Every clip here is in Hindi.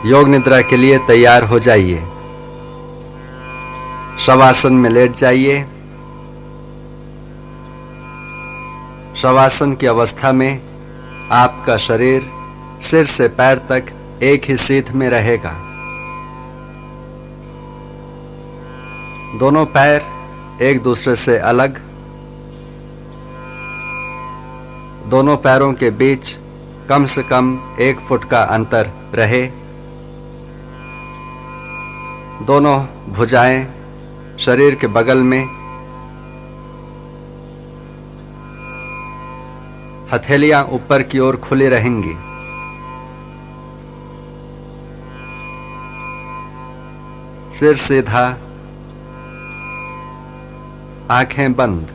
योग निद्रा के लिए तैयार हो जाइए। शवासन में लेट जाइए। शवासन की अवस्था में आपका शरीर सिर से पैर तक एक ही सीध में रहेगा। दोनों पैर एक दूसरे से अलग। दोनों पैरों के बीच कम से कम 1 फुट का अंतर रहे। दोनों भुजाएं शरीर के बगल में। हथेलियां ऊपर की ओर खुली रहेंगी। सिर सीधा, आंखें बंद।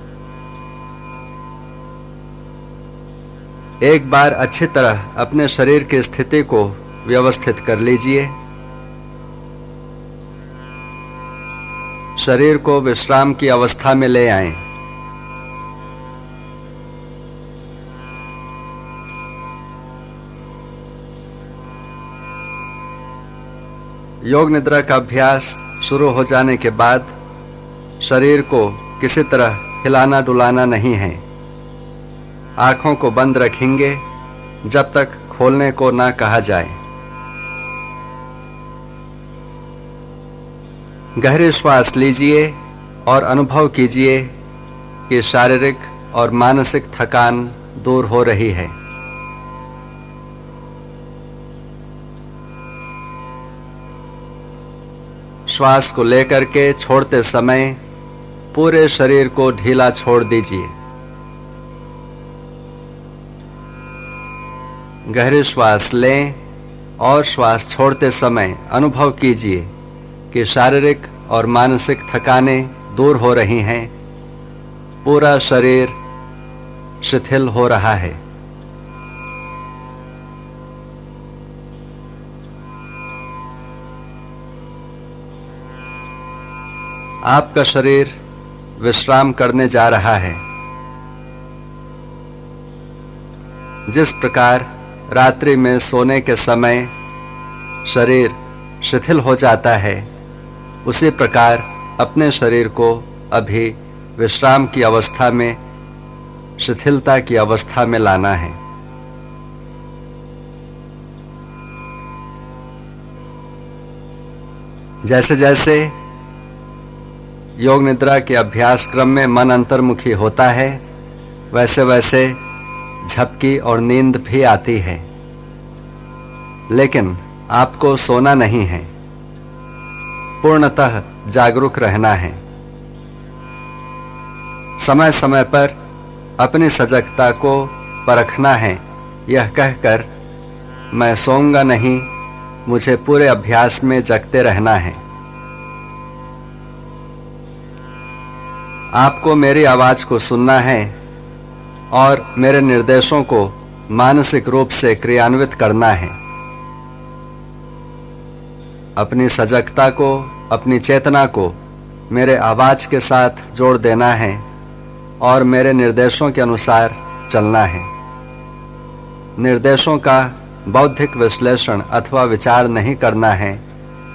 एक बार अच्छी तरह अपने शरीर की स्थिति को व्यवस्थित कर लीजिए। शरीर को विश्राम की अवस्था में ले आएं। योग निद्रा का अभ्यास शुरू हो जाने के बाद शरीर को किसी तरह हिलाना डुलाना नहीं है। आंखों को बंद रखेंगे जब तक खोलने को ना कहा जाए। गहरी श्वास लीजिए और अनुभव कीजिए कि शारीरिक और मानसिक थकान दूर हो रही है। श्वास को लेकर के छोड़ते समय पूरे शरीर को ढीला छोड़ दीजिए। गहरी श्वास लें और श्वास छोड़ते समय अनुभव कीजिए कि शारीरिक और मानसिक थकानें दूर हो रही हैं। पूरा शरीर शिथिल हो रहा है। आपका शरीर विश्राम करने जा रहा है। जिस प्रकार रात्रि में सोने के समय शरीर शिथिल हो जाता है, उसी प्रकार अपने शरीर को अभी विश्राम की अवस्था में, शिथिलता की अवस्था में लाना है। जैसे जैसे योग निद्रा के अभ्यास क्रम में मन अंतर्मुखी होता है, वैसे वैसे झपकी और नींद भी आती है। लेकिन आपको सोना नहीं है, पूर्णतः जागरूक रहना है। समय समय पर अपनी सजगता को परखना है, यह कहकर मैं सोऊंगा नहीं, मुझे पूरे अभ्यास में जगते रहना है। आपको मेरी आवाज को सुनना है और मेरे निर्देशों को मानसिक रूप से क्रियान्वित करना है। अपनी सजगता को, अपनी चेतना को मेरे आवाज के साथ जोड़ देना है और मेरे निर्देशों के अनुसार चलना है। निर्देशों का बौद्धिक विश्लेषण अथवा विचार नहीं करना है,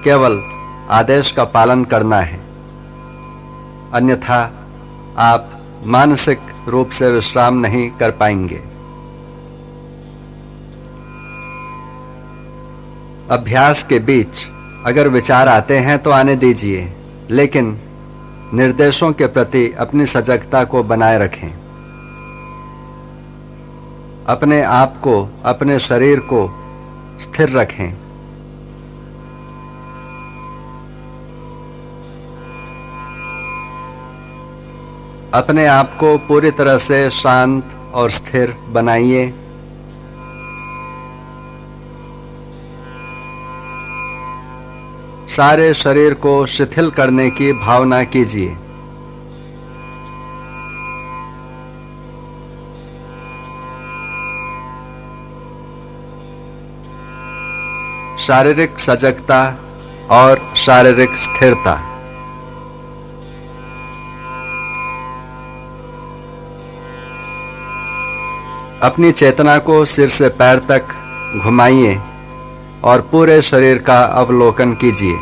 केवल आदेश का पालन करना है। अन्यथा आप मानसिक रूप से विश्राम नहीं कर पाएंगे। अभ्यास के बीच अगर विचार आते हैं तो आने दीजिए, लेकिन निर्देशों के प्रति अपनी सजगता को बनाए रखें। अपने आप को, अपने शरीर को स्थिर रखें। अपने आप को पूरी तरह से शांत और स्थिर बनाइए। सारे शरीर को शिथिल करने की भावना कीजिए। शारीरिक सजगता और शारीरिक स्थिरता। अपनी चेतना को सिर से पैर तक घुमाइए और पूरे शरीर का अवलोकन कीजिए।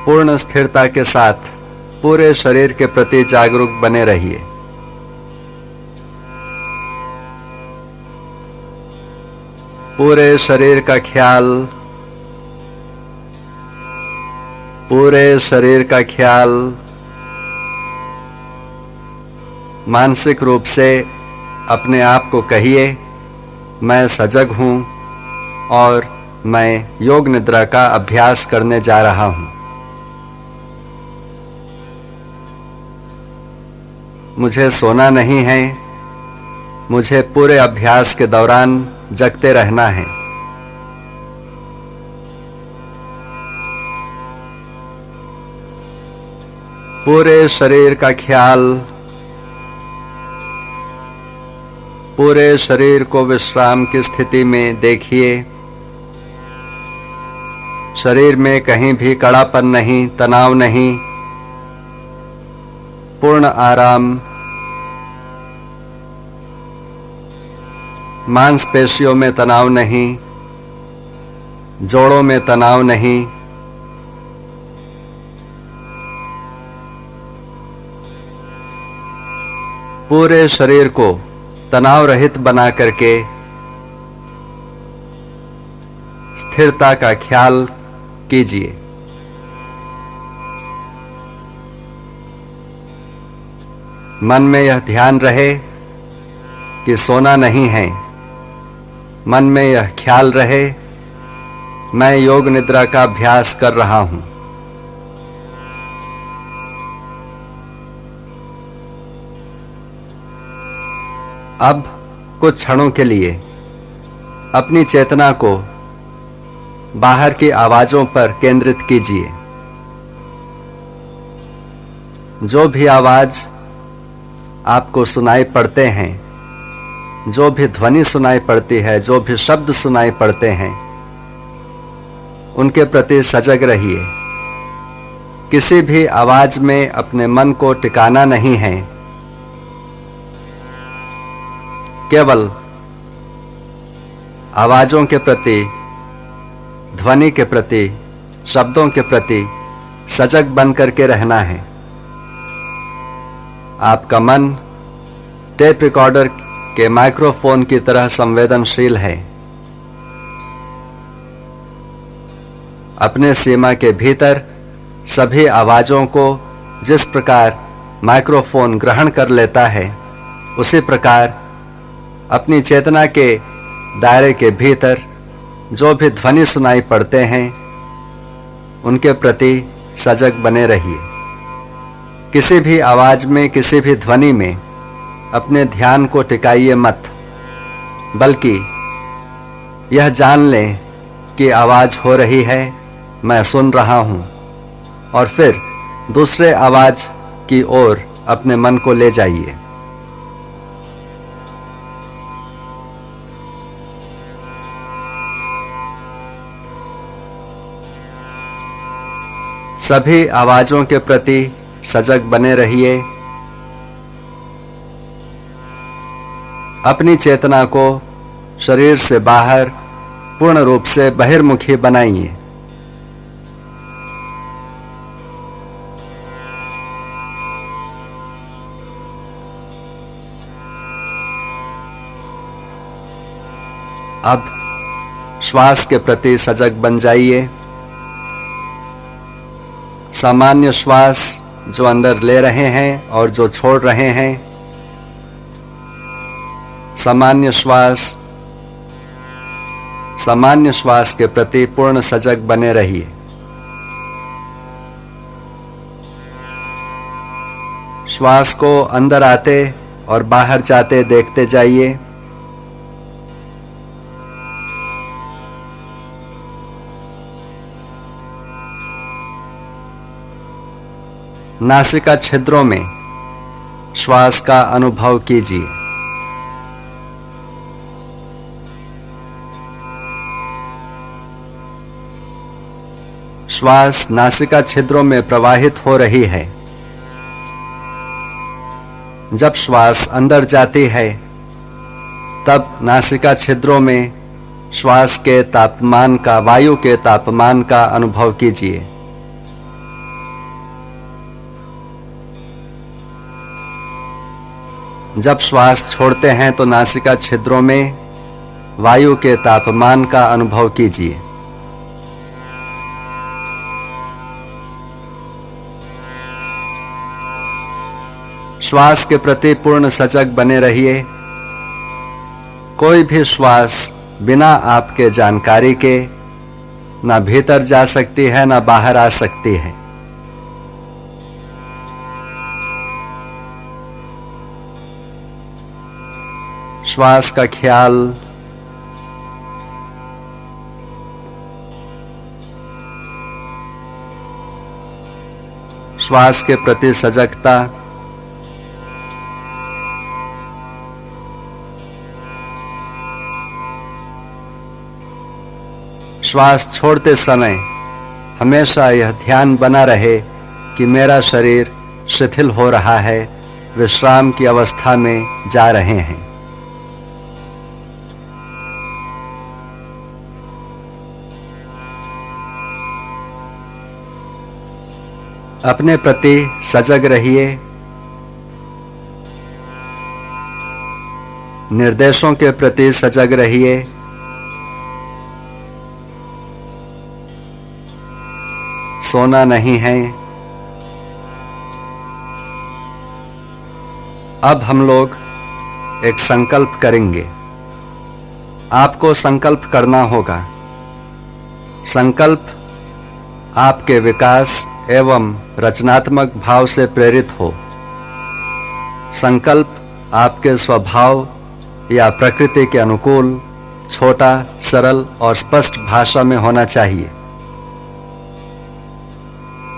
पूर्ण स्थिरता के साथ पूरे शरीर के प्रति जागरूक बने रहिए। पूरे शरीर का ख्याल, पूरे शरीर का ख्याल। मानसिक रूप से अपने आप को कहिए, मैं सजग हूं और मैं योग निद्रा का अभ्यास करने जा रहा हूं। मुझे सोना नहीं है, मुझे पूरे अभ्यास के दौरान जगते रहना है। पूरे शरीर का ख्याल, पूरे शरीर को विश्राम की स्थिति में देखिए। शरीर में कहीं भी कड़ापन नहीं, तनाव नहीं, पूर्ण आराम। मांसपेशियों में तनाव नहीं, जोड़ों में तनाव नहीं। पूरे शरीर को तनाव रहित बना करके स्थिरता का ख्याल कीजिए। मन में यह ध्यान रहे कि सोना नहीं है। मन में यह ख्याल रहे, मैं योग निद्रा का अभ्यास कर रहा हूं। अब कुछ क्षणों के लिए अपनी चेतना को बाहर की आवाजों पर केंद्रित कीजिए। जो भी आवाज आपको सुनाई पड़ते हैं, जो भी ध्वनि सुनाई पड़ती है, जो भी शब्द सुनाई पड़ते हैं, उनके प्रति सजग रहिए। किसी भी आवाज में अपने मन को टिकाना नहीं है। केवल आवाजों के प्रति, ध्वनि के प्रति, शब्दों के प्रति सजग बन करके रहना है। आपका मन टेप रिकॉर्डर के माइक्रोफोन की तरह संवेदनशील है। अपने सीमा के भीतर सभी आवाजों को जिस प्रकार माइक्रोफोन ग्रहण कर लेता है, उसी प्रकार अपनी चेतना के दायरे के भीतर जो भी ध्वनि सुनाई पड़ते हैं, उनके प्रति सजग बने रहिए। किसी भी आवाज में, किसी भी ध्वनि में अपने ध्यान को टिकाइए मत, बल्कि यह जान लें कि आवाज हो रही है, मैं सुन रहा हूं, और फिर दूसरे आवाज की ओर अपने मन को ले जाइए। सभी आवाजों के प्रति सजग बने रहिए। अपनी चेतना को शरीर से बाहर पूर्ण रूप से बहिर्मुखी बनाइए। अब श्वास के प्रति सजग बन जाइए। सामान्य श्वास जो अंदर ले रहे हैं और जो छोड़ रहे हैं, सामान्य श्वास के प्रति पूर्ण सजग बने रहिए। श्वास को अंदर आते और बाहर जाते देखते जाइए। नासिका छिद्रों में श्वास का अनुभव कीजिए। श्वास नासिका छिद्रों में प्रवाहित हो रही है। जब श्वास अंदर जाती है, तब नासिका छिद्रों में श्वास के तापमान का, वायु के तापमान का अनुभव कीजिए। जब श्वास छोड़ते हैं तो नासिका छिद्रों में वायु के तापमान का अनुभव कीजिए। श्वास के प्रति पूर्ण सजग बने रहिए। कोई भी श्वास बिना आपके जानकारी के ना भीतर जा सकती है ना बाहर आ सकती है। श्वास का ख्याल, श्वास के प्रति सजगता, श्वास छोड़ते समय हमेशा यह ध्यान बना रहे कि मेरा शरीर शिथिल हो रहा है, विश्राम की अवस्था में जा रहे हैं। अपने प्रति सजग रहिए। निर्देशों के प्रति सजग रहिए। सोना नहीं है। अब हम लोग एक संकल्प करेंगे। आपको संकल्प करना होगा। संकल्प आपके विकास एवं रचनात्मक भाव से प्रेरित हो। संकल्प आपके स्वभाव या प्रकृति के अनुकूल, छोटा, सरल और स्पष्ट भाषा में होना चाहिए।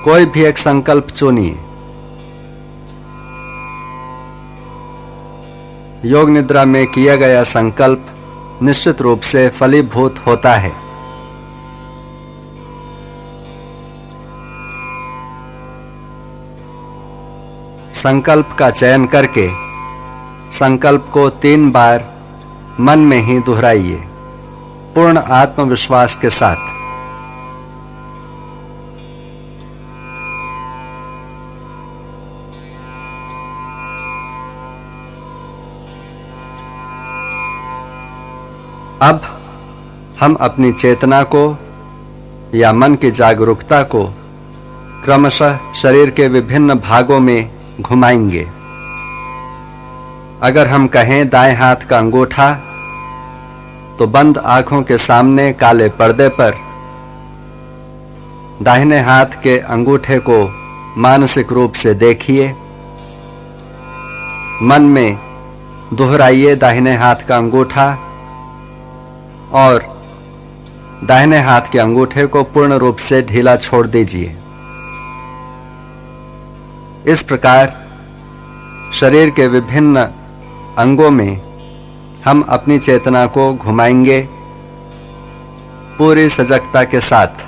कोई भी एक संकल्प चुनिए। योग निद्रा में किया गया संकल्प निश्चित रूप से फलीभूत होता है। संकल्प का चयन करके संकल्प को 3 बार मन में ही दोहराइए, पूर्ण आत्मविश्वास के साथ। अब हम अपनी चेतना को या मन की जागरूकता को क्रमशः शरीर के विभिन्न भागों में घुमाएंगे। अगर हम कहें दाएं हाथ का अंगूठा, तो बंद आंखों के सामने काले पर्दे पर दाहिने हाथ के अंगूठे को मानसिक रूप से देखिए। मन में दोहराइए दाहिने हाथ का अंगूठा और दाहिने हाथ के अंगूठे को पूर्ण रूप से ढीला छोड़ दीजिए। इस प्रकार शरीर के विभिन्न अंगों में हम अपनी चेतना को घुमाएंगे पूरी सजगता के साथ।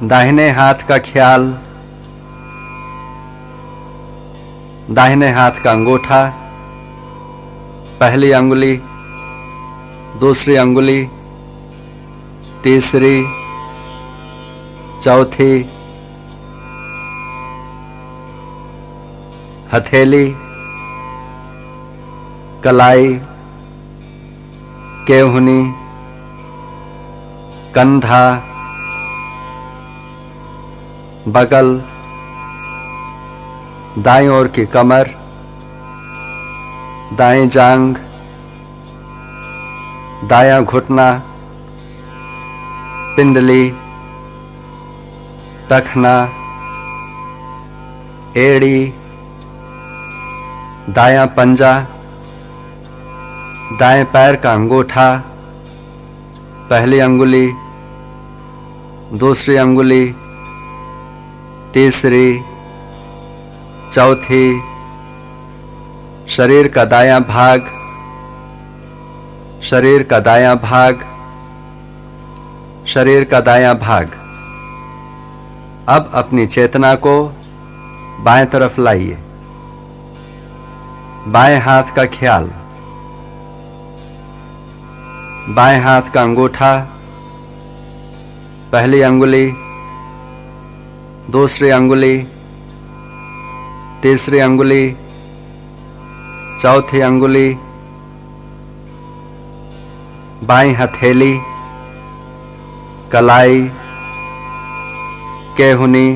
दाहिने हाथ का ख्याल, दाहिने हाथ का अंगूठा, पहली अंगुली, दूसरी अंगुली, तीसरी, चौथी, हथेली, कलाई, केहूनी, कंधा, बगल, दाईं ओर की कमर, दाएं जांघ, दायां घुटना, पिंडली, टखना, एड़ी, दायां पंजा, दाएं पैर का अंगूठा, पहली अंगुली, दूसरी अंगुली, तीसरी, चौथी, शरीर का दायां भाग, शरीर का दायां भाग, शरीर का दायां भाग। अब अपनी चेतना को बाएं तरफ लाइए। बाएं हाथ का ख्याल, बाएं हाथ का अंगूठा, पहली अंगुली, दूसरी अंगुली, तीसरी अंगुली, चौथी अंगुली, बाईं हथेली, कलाई, केहुनी,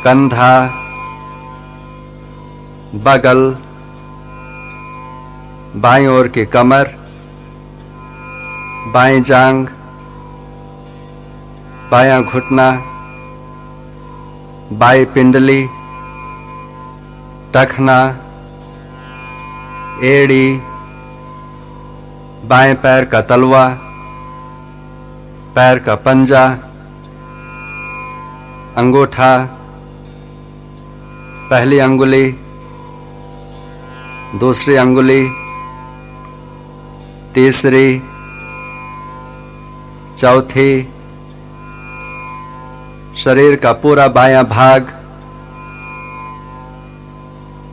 कंधा, बगल, बाईं ओर की कमर, बाईं जांघ, बायां घुटना, बाईं पिंडली, टखना, एड़ी, बाएं पैर का तलवा, पैर का पंजा, अंगूठा, पहली अंगुली, दूसरी अंगुली, तीसरी, चौथी, शरीर का पूरा बायां भाग,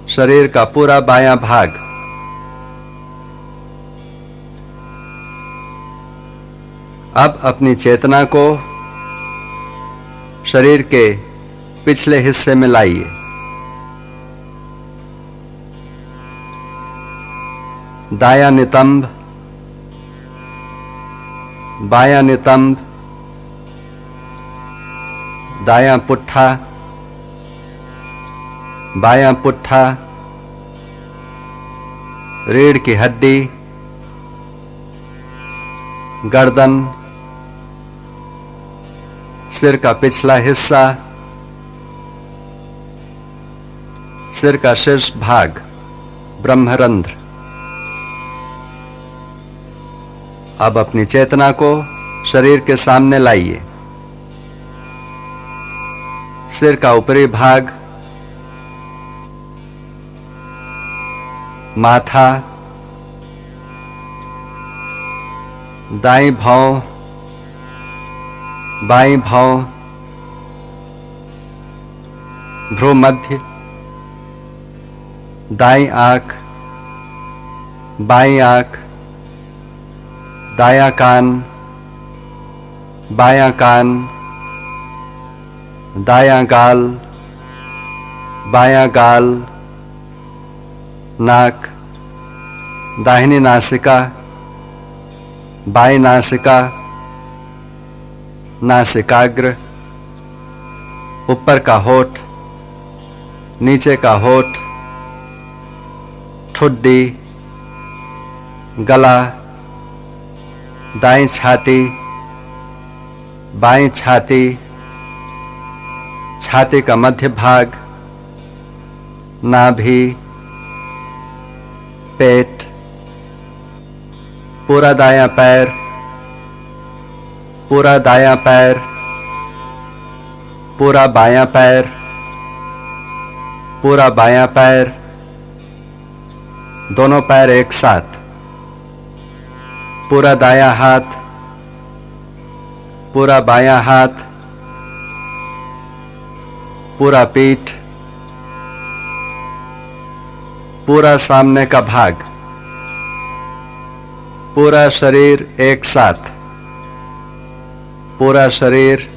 शरीर का पूरा बायां भाग, अब अपनी चेतना को शरीर के पिछले हिस्से में लाइए। दायां नितंब, बायां नितंब, दायां पुट्ठा, बायां पुट्ठा, रीढ़ की हड्डी, गर्दन, सिर का पिछला हिस्सा, सिर का शीर्ष भाग, ब्रह्मरंध्र। अब अपनी चेतना को शरीर के सामने लाइए। सिर का ऊपरी भाग, माथा, दाईं भौं, बाईं भौं, भ्रूमध्य, दाईं आंख, बाईं आंख, दायां कान, बायां कान, दायां गाल, बायां गाल, नाक, दाहिनी नासिका, बाईं नासिका, नासिकाग्र, ऊपर का होठ, नीचे का होठ, ठुड्डी, गला, दाईं छाती, बाईं छाती, छाती का मध्य भाग, नाभि, पेट, पूरा दायां पैर, पूरा दायां पैर, पूरा बायां पैर, पूरा बायां पैर, दोनों पैर एक साथ, पूरा दायां हाथ, पूरा बायां हाथ, पूरा पीठ, पूरा सामने का भाग, पूरा शरीर एक साथ, पूरा शरीर,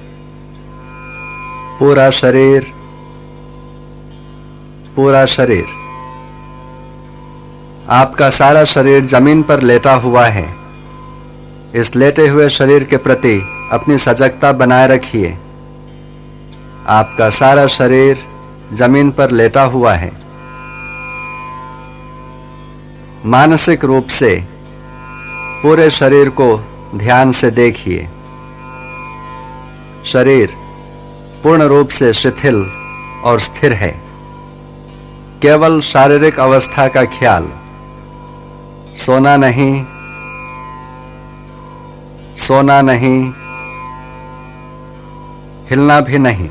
पूरा शरीर, पूरा शरीर। आपका सारा शरीर जमीन पर लेटा हुआ है। इस लेटे हुए शरीर के प्रति अपनी सजगता बनाए रखिए। आपका सारा शरीर जमीन पर लेटा हुआ है। मानसिक रूप से पूरे शरीर को ध्यान से देखिए। शरीर पूर्ण रूप से शिथिल और स्थिर है। केवल शारीरिक अवस्था का ख्याल, सोना नहीं, सोना नहीं, हिलना भी नहीं।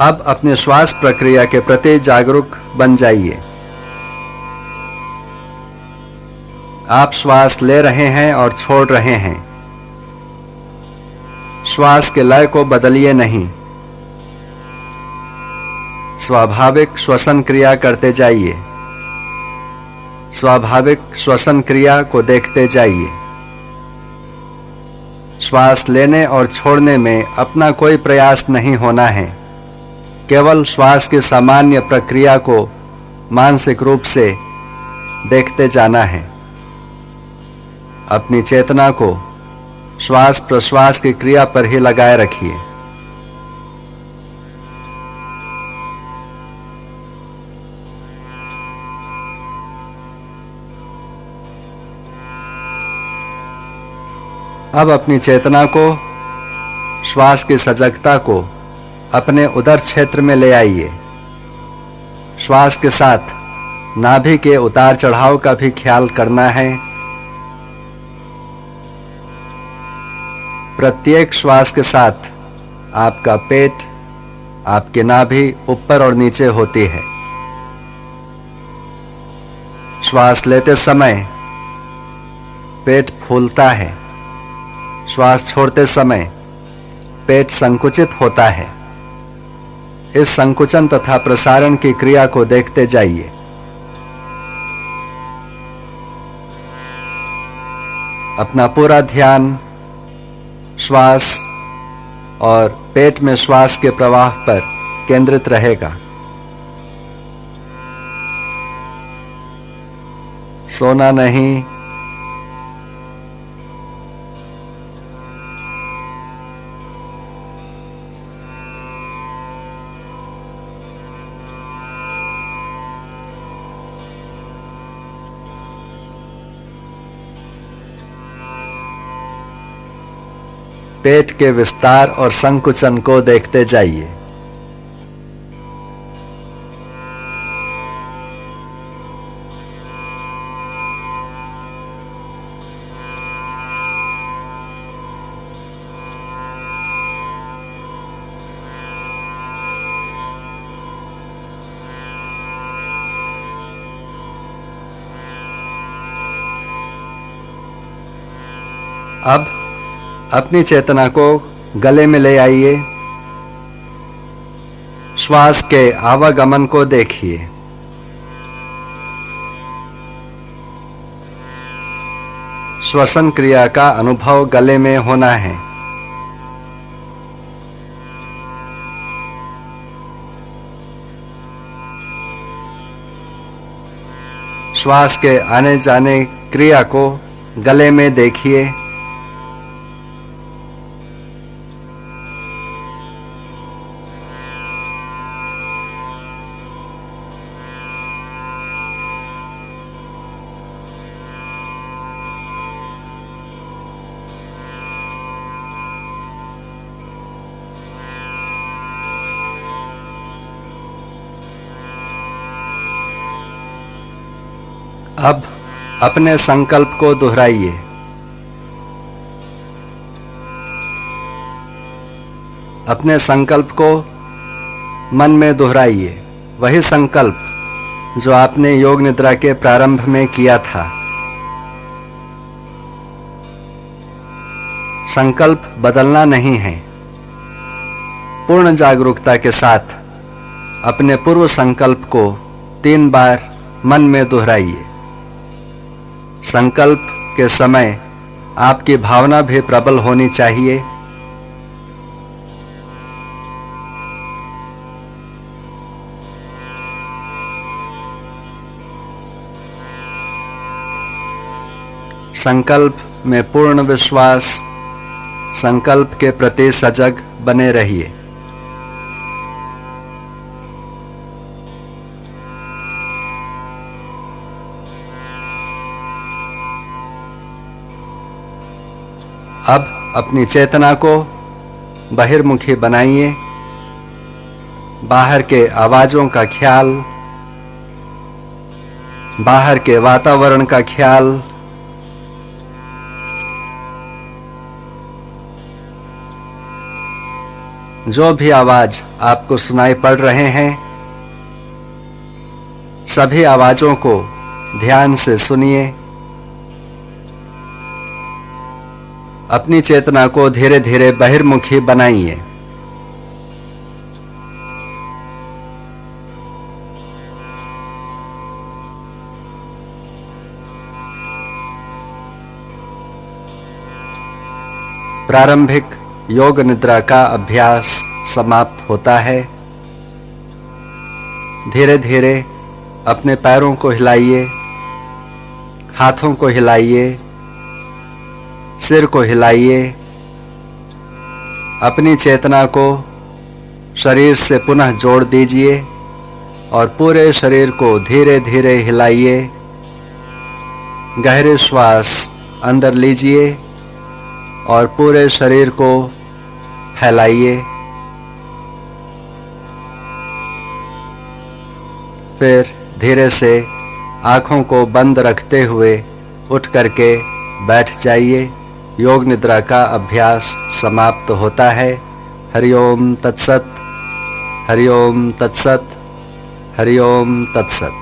अब अपने श्वास प्रक्रिया के प्रति जागरूक बन जाइए। आप श्वास ले रहे हैं और छोड़ रहे हैं। श्वास के लय को बदलिए नहीं, स्वाभाविक श्वसन क्रिया करते जाइए। स्वाभाविक श्वसन क्रिया को देखते जाइए। श्वास लेने और छोड़ने में अपना कोई प्रयास नहीं होना है, केवल श्वास की सामान्य प्रक्रिया को मानसिक रूप से देखते जाना है। अपनी चेतना को श्वास प्रश्वास की क्रिया पर ही लगाए रखिए। अब अपनी चेतना को, श्वास की सजगता को अपने उदर क्षेत्र में ले आइए। श्वास के साथ नाभि के उतार चढ़ाव का भी ख्याल करना है। प्रत्येक श्वास के साथ आपका पेट, आपकी नाभि ऊपर और नीचे होती है। श्वास लेते समय पेट फूलता है, श्वास छोड़ते समय पेट संकुचित होता है। इस संकुचन तथा प्रसारण की क्रिया को देखते जाइए। अपना पूरा ध्यान श्वास और पेट में श्वास के प्रवाह पर केंद्रित रहेगा। सोना नहीं, पेट के विस्तार और संकुचन को देखते जाइए। अब अपनी चेतना को गले में ले आइए। श्वास के आवागमन को देखिए। श्वसन क्रिया का अनुभव गले में होना है। श्वास के आने जाने क्रिया को गले में देखिए। अब अपने संकल्प को दोहराइए। अपने संकल्प को मन में दोहराइए, वही संकल्प जो आपने योग निद्रा के प्रारंभ में किया था। संकल्प बदलना नहीं है। पूर्ण जागरूकता के साथ अपने पूर्व संकल्प को 3 बार मन में दोहराइए। संकल्प के समय आपकी भावना भी प्रबल होनी चाहिए। संकल्प में पूर्ण विश्वास, संकल्प के प्रति सजग बने रहिए। अब अपनी चेतना को बहिर्मुखी बनाइए। बाहर के आवाजों का ख्याल, बाहर के वातावरण का ख्याल, जो भी आवाज आपको सुनाई पड़ रहे हैं, सभी आवाजों को ध्यान से सुनिए। अपनी चेतना को धीरे धीरे बहिर्मुखी बनाइए। प्रारंभिक योग निद्रा का अभ्यास समाप्त होता है। धीरे धीरे अपने पैरों को हिलाइए, हाथों को हिलाइए, सिर को हिलाइए। अपनी चेतना को शरीर से पुनः जोड़ दीजिए और पूरे शरीर को धीरे धीरे हिलाइए। गहरे श्वास अंदर लीजिए और पूरे शरीर को फैलाइए। फिर धीरे से आँखों को बंद रखते हुए उठ करके बैठ जाइए। योग निद्रा का अभ्यास समाप्त होता है। हरि ओम तत्सत, हरि ओम तत्सत, हरि ओम तत्सत।